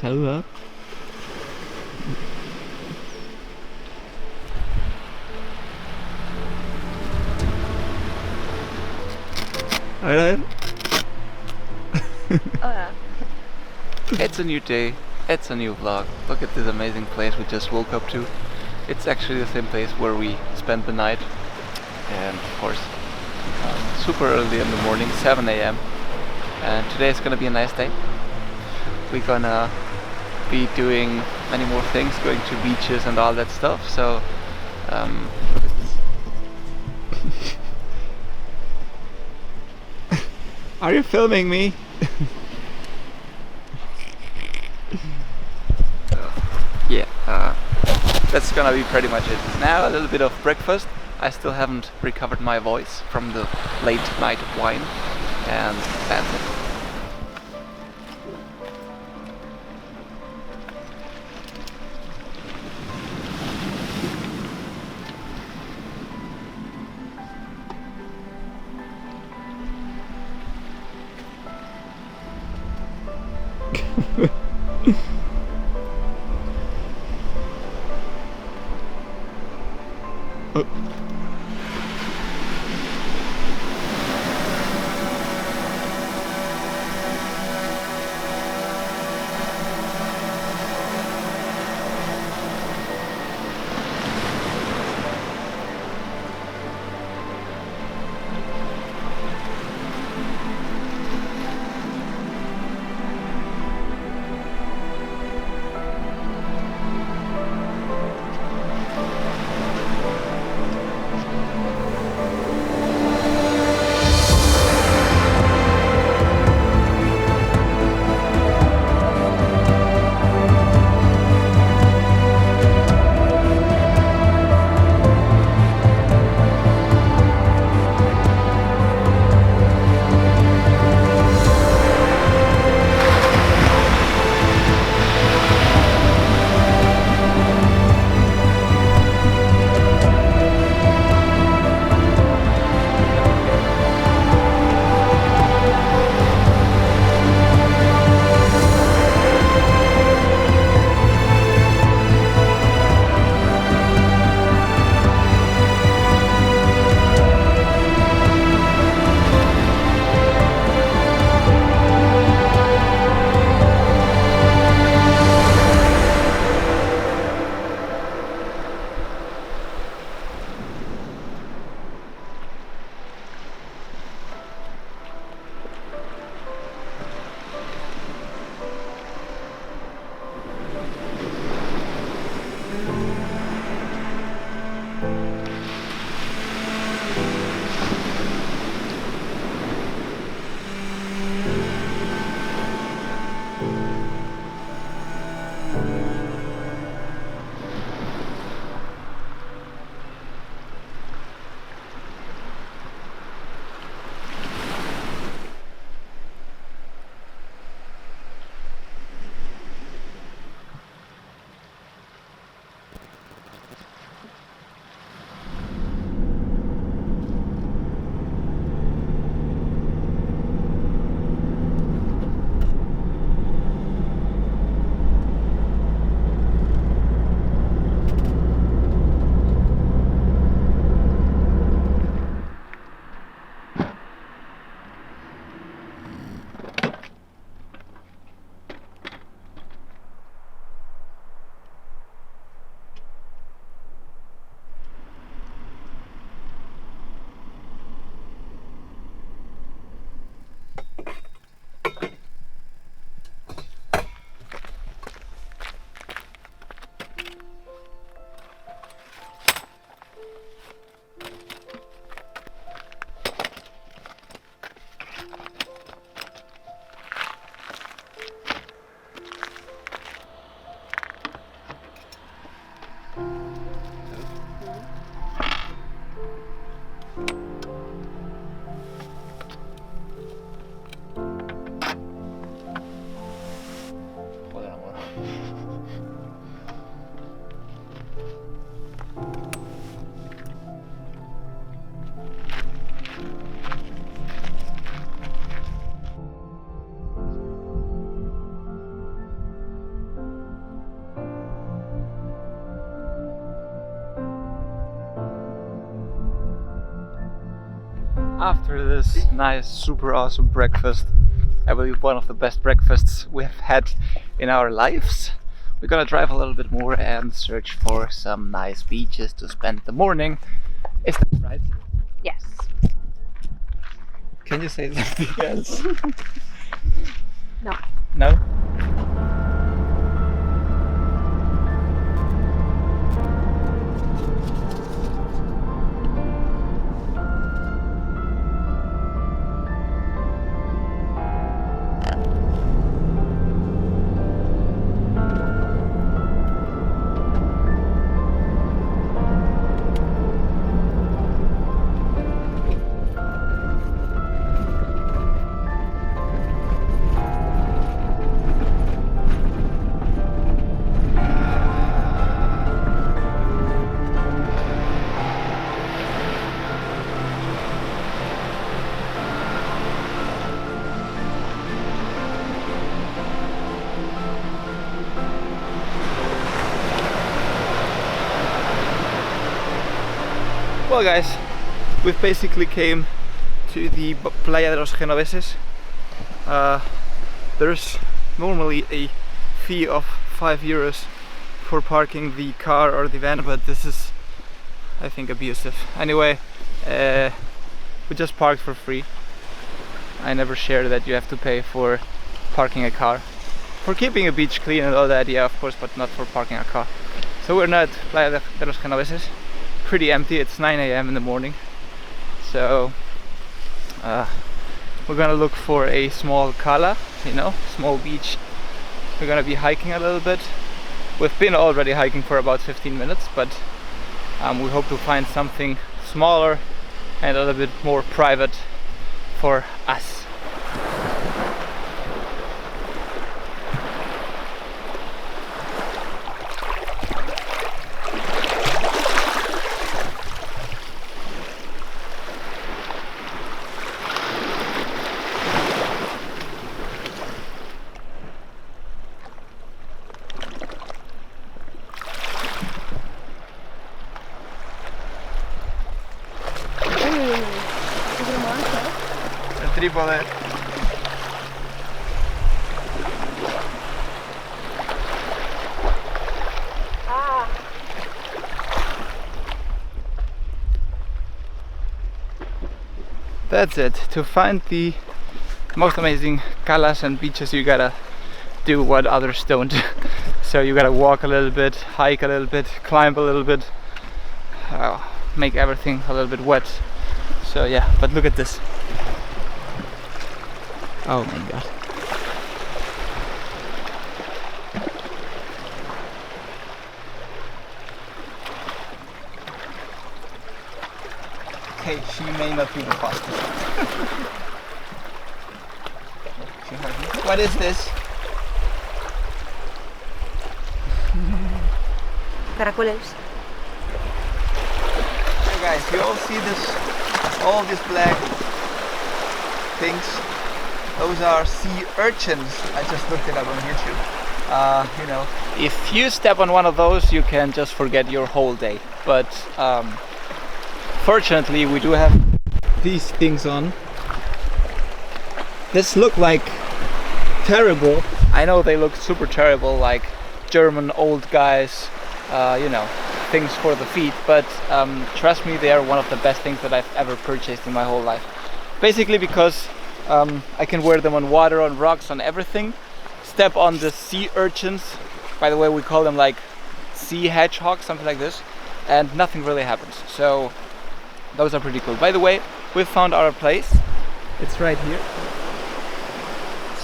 Saluda. A ver. Hola. It's a new day, it's a new vlog. Look at this amazing place we just woke up to. It's actually the same place where we spent the night. And of course, super early in the morning, 7 a.m. And today is gonna be a nice day. We're gonna be doing many more things, going to beaches and all that stuff. So, look at this. Are you filming me? Yeah, that's gonna be pretty much it. Now a little bit of breakfast. I still haven't recovered my voice from the late night of wine, and that's it. Oh. After this nice, super awesome breakfast, I believe one of the best breakfasts we have had in our lives, we're gonna drive a little bit more and search for some nice beaches to spend the morning. Is that right? Yes. Can you say something else? No. No? Well guys, we've basically came to the Playa de los Genoveses. There's normally a fee of €5 for parking the car or the van, but this is, I think, abusive. Anyway, we just parked for free. I never shared that you have to pay for parking a car. For keeping a beach clean and all that, yeah, of course, but not for parking a car. So we're now at Playa de los Genoveses. Pretty empty. It's 9 AM in the morning, so we're gonna look for a small cala, you know, small beach. We're gonna be hiking a little bit. We've been already hiking for about 15 minutes, but we hope to find something smaller and a little bit more private for us. Trípode. That's it. To find the most amazing calas and beaches, you gotta do what others don't. So you gotta walk a little bit, hike a little bit, climb a little bit, make everything a little bit wet. So yeah, but look at this. Oh my god. Okay, she may not be the fastest. What is this? Caracoles. Hey guys, you all see this? All these black things? Those are sea urchins. I just looked it up on YouTube. You know, if you step on one of those, you can just forget your whole day. But fortunately, we do have these things on. This look like terrible. I know they look super terrible, like German old guys, you know, things for the feet. But trust me, they are one of the best things that I've ever purchased in my whole life. Basically because I can wear them on water, on rocks, on everything. Step on the sea urchins. By the way, we call them like sea hedgehogs, something like this, and nothing really happens. So those are pretty cool. By the way, we found our place. It's right here.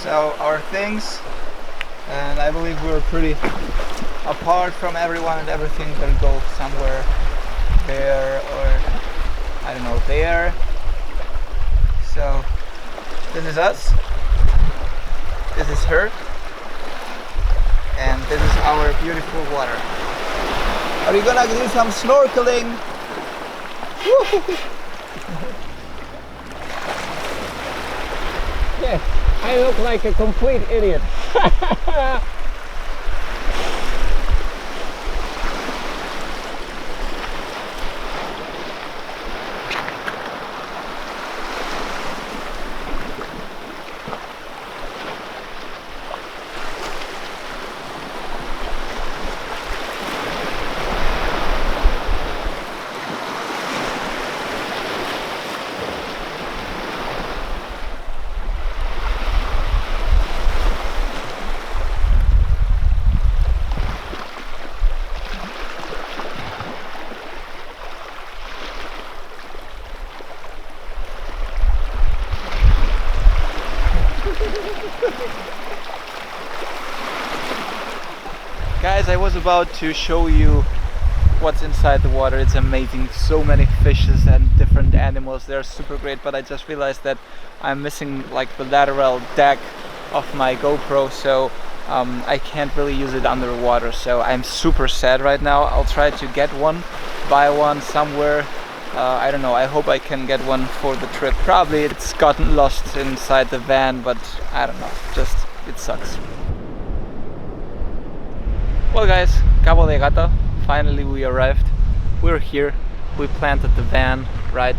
So our things, and I believe we're pretty apart from everyone and everything. We'll go somewhere there, or I don't know, there. So this is us, this is her, and this is our beautiful water. Are you gonna do some snorkeling? Yes, I look like a complete idiot. Guys, I was about to show you what's inside the water. It's amazing, so many fishes and different animals. They're super great, but I just realized that I'm missing like the lateral deck of my GoPro, so I can't really use it underwater, so I'm super sad right now. I'll try to get one, buy one somewhere. I don't know, I hope I can get one for the trip. Probably it's gotten lost inside the van, but I don't know, just it sucks. Well guys, Cabo de Gata, finally we arrived. We're here, we planted the van right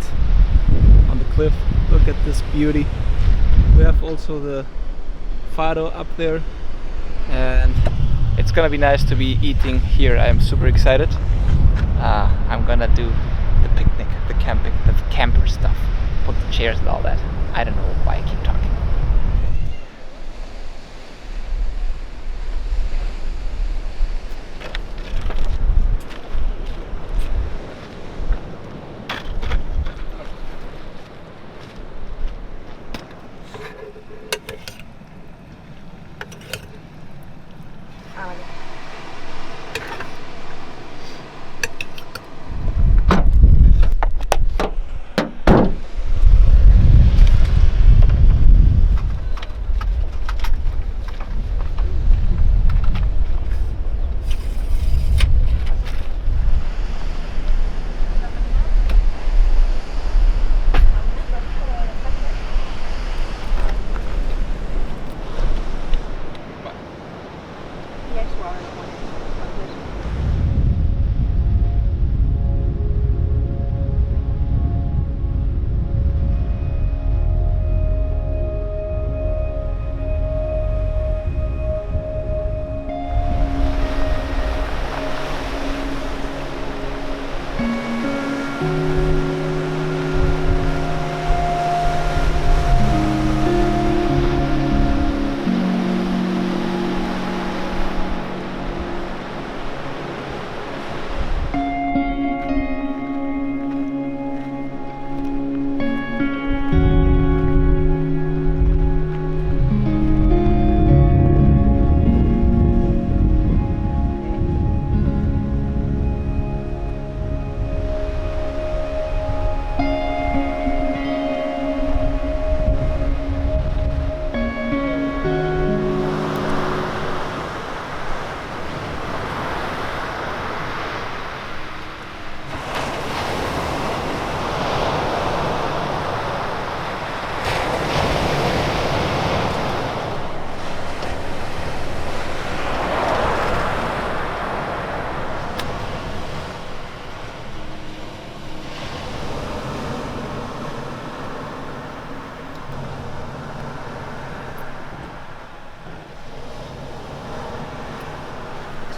on the cliff. Look at this beauty. We have also the faro up there, and it's gonna be nice to be eating here. I'm super excited. I'm gonna do the picnic, the camping, the camper stuff, put the chairs and all that. I don't know why I keep talking.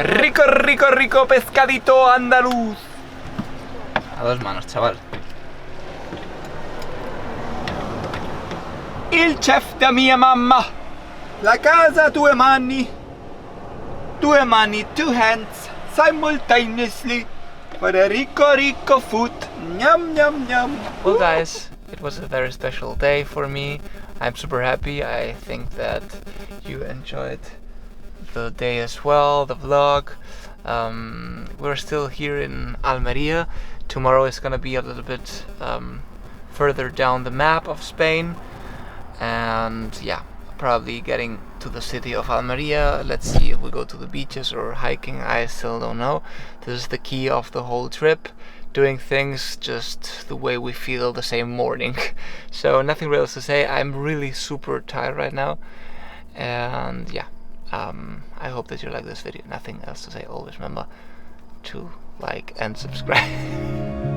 Rico, rico, rico pescadito andaluz. A dos manos, chaval. Il chef da mia mamma. La casa, due mani. Due mani, two hands, simultaneously. For a rico, rico food. Nyam, nyam, nyam. Well guys, it was a very special day for me. I'm super happy. I think that you enjoyed the day as well, the vlog. We're still here in Almeria. Tomorrow is gonna be a little bit further down the map of Spain, and yeah, probably getting to the city of Almeria. Let's see if we go to the beaches or hiking. I still don't know. This is the key of the whole trip, doing things just the way we feel the same morning. So nothing real else to say. I'm really super tired right now, and yeah, I hope that you like this video. Nothing else to say. Always remember to like and subscribe.